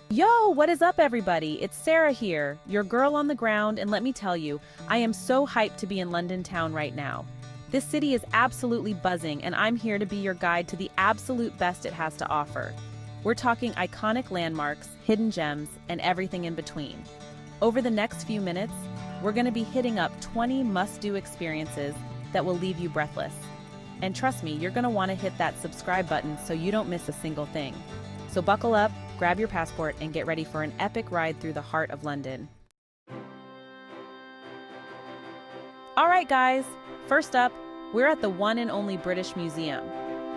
Yo, what is up, everybody? It's Sarah here, your girl on the ground, and let me tell you, I am so hyped to be in London town right now. This city is absolutely buzzing, and I'm here to be your guide to the absolute best it has to offer. We're talking iconic landmarks, hidden gems, and everything in between. Over the next few minutes, we're going to be hitting up 20 must-do experiences that will leave you breathless. And trust me, you're going to want to hit that subscribe button so you don't miss a single thing. So buckle up, grab your passport, and get ready for an epic ride through the heart of London. All right, guys, first up, we're at the one and only British Museum.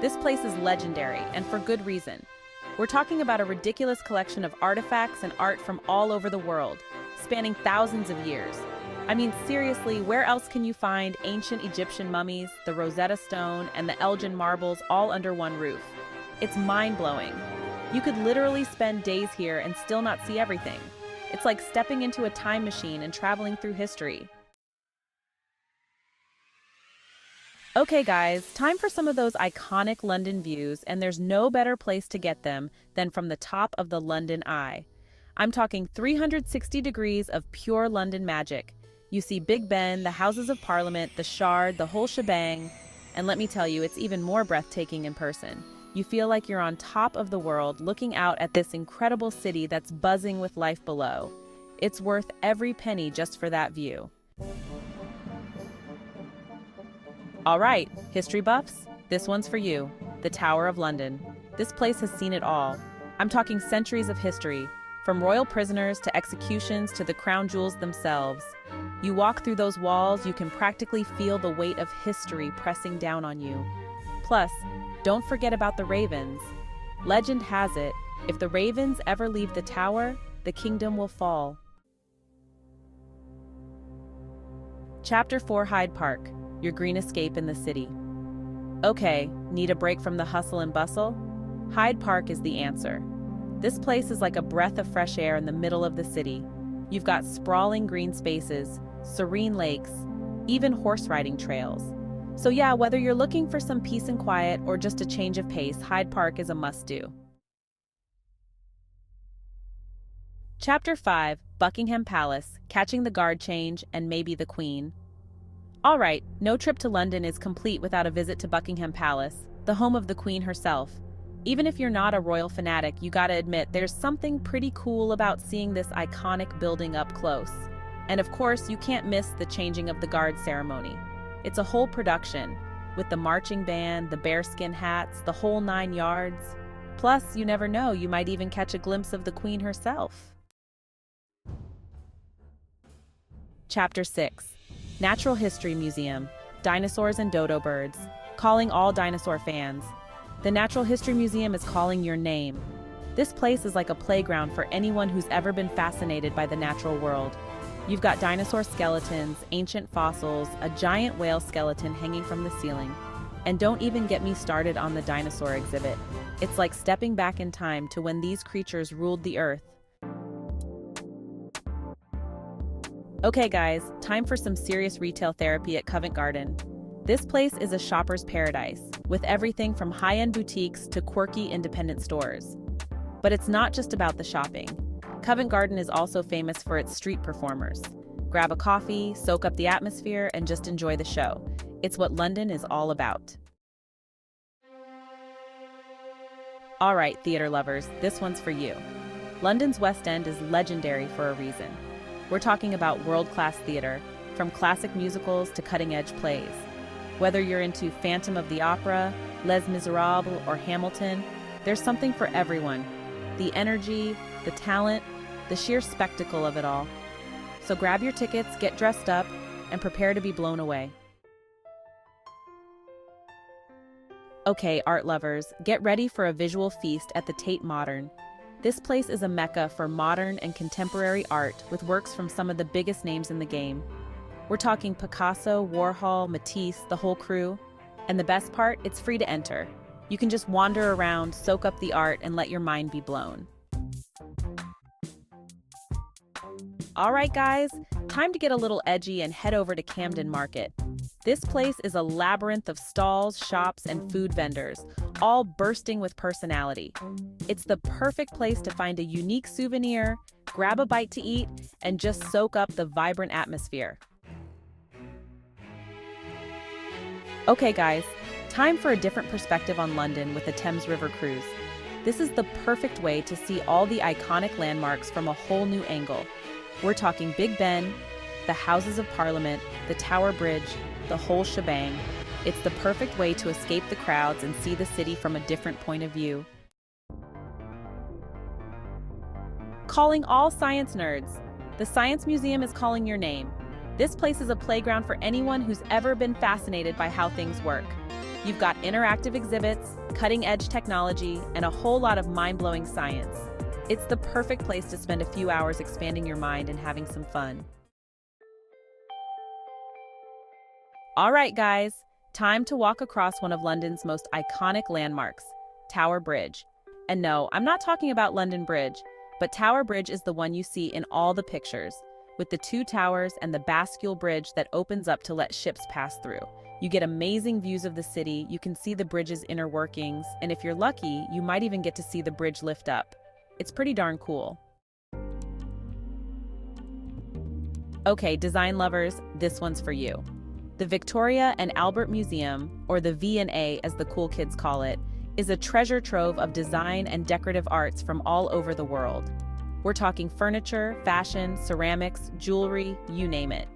This place is legendary, and for good reason. We're talking about a ridiculous collection of artifacts and art from all over the world, spanning thousands of years. I mean, seriously, where else can you find ancient Egyptian mummies, the Rosetta Stone, and the Elgin marbles all under one roof? It's mind-blowing. You could literally spend days here and still not see everything. It's like stepping into a time machine and traveling through history. Okay guys, time for some of those iconic London views, and there's no better place to get them than from the top of the London Eye. I'm talking 360 degrees of pure London magic. You see Big Ben, the Houses of Parliament, the Shard, the whole shebang, and let me tell you, it's even more breathtaking in person. You feel like you're on top of the world looking out at this incredible city that's buzzing with life below. It's worth every penny just for that view. All right, history buffs, this one's for you. The Tower of London. This place has seen it all. I'm talking centuries of history, from royal prisoners to executions to the crown jewels themselves. You walk through those walls, you can practically feel the weight of history pressing down on you. Plus, don't forget about the ravens. Legend has it, if the ravens ever leave the tower, the kingdom will fall. Chapter 4, Hyde Park, your green escape in the city. Okay, need a break from the hustle and bustle? Hyde Park is the answer. This place is like a breath of fresh air in the middle of the city. You've got sprawling green spaces, serene lakes, even horse riding trails. So yeah, whether you're looking for some peace and quiet or just a change of pace, Hyde Park is a must-do. Chapter 5, Buckingham Palace, catching the guard change, and maybe the Queen. All right, no trip to London is complete without a visit to Buckingham Palace, the home of the Queen herself. Even if you're not a royal fanatic, you gotta admit there's something pretty cool about seeing this iconic building up close. And of course, you can't miss the changing of the guard ceremony. It's a whole production, with the marching band, the bearskin hats, the whole 9 yards. Plus, you never know, you might even catch a glimpse of the Queen herself. Chapter 6, Natural History Museum, Dinosaurs and Dodo Birds, calling all dinosaur fans. The Natural History Museum is calling your name. This place is like a playground for anyone who's ever been fascinated by the natural world. You've got dinosaur skeletons, ancient fossils, a giant whale skeleton hanging from the ceiling. And don't even get me started on the dinosaur exhibit. It's like stepping back in time to when these creatures ruled the earth. Okay guys, time for some serious retail therapy at Covent Garden. This place is a shopper's paradise, with everything from high-end boutiques to quirky independent stores. But it's not just about the shopping. Covent Garden is also famous for its street performers. Grab a coffee, soak up the atmosphere, and just enjoy the show. It's what London is all about. All right, theater lovers, this one's for you. London's West End is legendary for a reason. We're talking about world-class theater, from classic musicals to cutting-edge plays. Whether you're into Phantom of the Opera, Les Miserables, or Hamilton, there's something for everyone. The energy, the talent, the sheer spectacle of it all. So grab your tickets, get dressed up, and prepare to be blown away. Okay, art lovers, get ready for a visual feast at the Tate Modern. This place is a mecca for modern and contemporary art with works from some of the biggest names in the game. We're talking Picasso, Warhol, Matisse, the whole crew. And the best part, it's free to enter. You can just wander around, soak up the art, and let your mind be blown. All right, guys, time to get a little edgy and head over to Camden Market. This place is a labyrinth of stalls, shops, and food vendors, all bursting with personality. It's the perfect place to find a unique souvenir, grab a bite to eat, and just soak up the vibrant atmosphere. Okay guys, time for a different perspective on London with the Thames River cruise. This is the perfect way to see all the iconic landmarks from a whole new angle. We're talking Big Ben, the Houses of Parliament, the Tower Bridge, the whole shebang. It's the perfect way to escape the crowds and see the city from a different point of view. Calling all science nerds. The Science Museum is calling your name. This place is a playground for anyone who's ever been fascinated by how things work. You've got interactive exhibits, cutting-edge technology, and a whole lot of mind-blowing science. It's the perfect place to spend a few hours expanding your mind and having some fun. All right, guys, time to walk across one of London's most iconic landmarks, Tower Bridge. And no, I'm not talking about London Bridge, but Tower Bridge is the one you see in all the pictures, with the two towers and the bascule bridge that opens up to let ships pass through. You get amazing views of the city, you can see the bridge's inner workings, and if you're lucky, you might even get to see the bridge lift up. It's pretty darn cool. Okay, design lovers, this one's for you. The Victoria and Albert Museum, or the V&A as the cool kids call it, is a treasure trove of design and decorative arts from all over the world. We're talking furniture, fashion, ceramics, jewelry, you name it.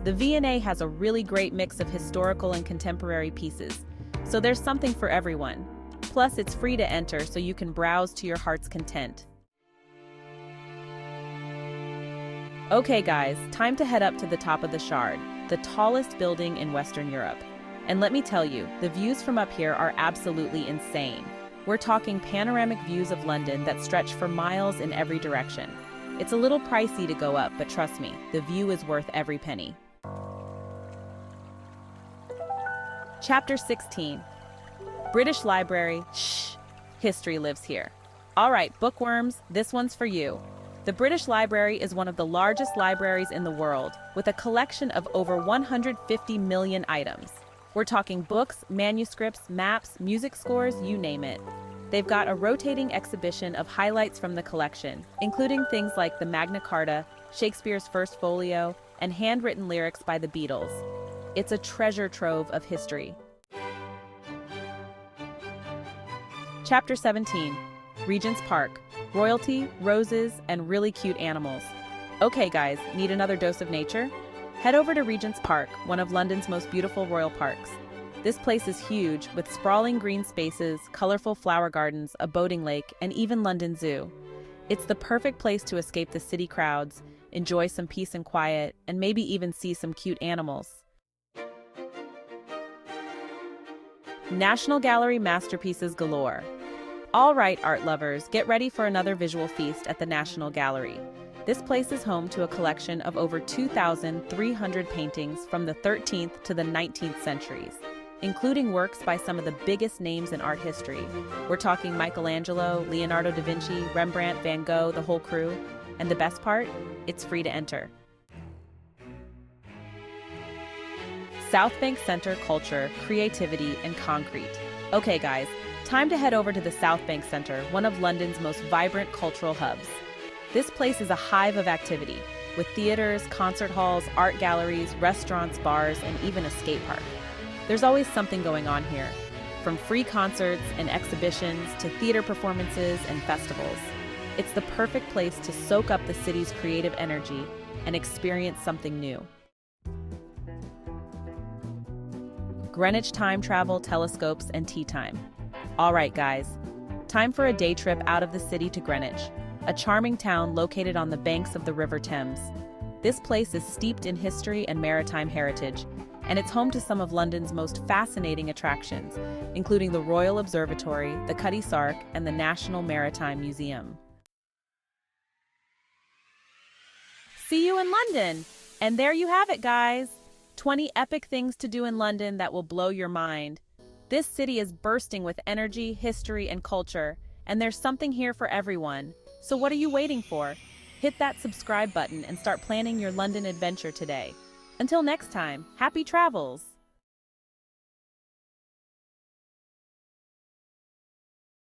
The V&A has a really great mix of historical and contemporary pieces, so there's something for everyone. Plus, it's free to enter, so you can browse to your heart's content. Okay guys, time to head up to the top of the Shard, the tallest building in Western Europe. And let me tell you, the views from up here are absolutely insane. We're talking panoramic views of London that stretch for miles in every direction. It's a little pricey to go up, but trust me, the view is worth every penny. Chapter 16. British Library, shh, history lives here. All right, bookworms, this one's for you. The British Library is one of the largest libraries in the world, with a collection of over 150 million items. We're talking books, manuscripts, maps, music scores, you name it. They've got a rotating exhibition of highlights from the collection, including things like the Magna Carta, Shakespeare's First Folio, and handwritten lyrics by the Beatles. It's a treasure trove of history. Chapter 17. Regent's Park. Royalty, roses, and really cute animals. Okay guys, need another dose of nature? Head over to Regent's Park, one of London's most beautiful royal parks. This place is huge, with sprawling green spaces, colorful flower gardens, a boating lake, and even London Zoo. It's the perfect place to escape the city crowds, enjoy some peace and quiet, and maybe even see some cute animals. National Gallery masterpieces galore. All right, art lovers, get ready for another visual feast at the National Gallery. This place is home to a collection of over 2,300 paintings from the 13th to the 19th centuries, including works by some of the biggest names in art history. We're talking Michelangelo, Leonardo da Vinci, Rembrandt, Van Gogh, the whole crew. And the best part? It's free to enter. South Bank Center Culture, Creativity, and Concrete. Okay guys, time to head over to the South Bank Center, one of London's most vibrant cultural hubs. This place is a hive of activity, with theaters, concert halls, art galleries, restaurants, bars, and even a skate park. There's always something going on here, from free concerts and exhibitions to theater performances and festivals. It's the perfect place to soak up the city's creative energy and experience something new. Greenwich time travel, telescopes, and tea time. All right, guys, time for a day trip out of the city to Greenwich, a charming town located on the banks of the River Thames. This place is steeped in history and maritime heritage, and it's home to some of London's most fascinating attractions, including the Royal Observatory, the Cutty Sark, and the National Maritime Museum. See you in London! And there you have it, guys! 20 epic things to do in London that will blow your mind. This city is bursting with energy, history, and culture, and there's something here for everyone. So what are you waiting for? Hit that subscribe button and start planning your London adventure today. Until next time, happy travels!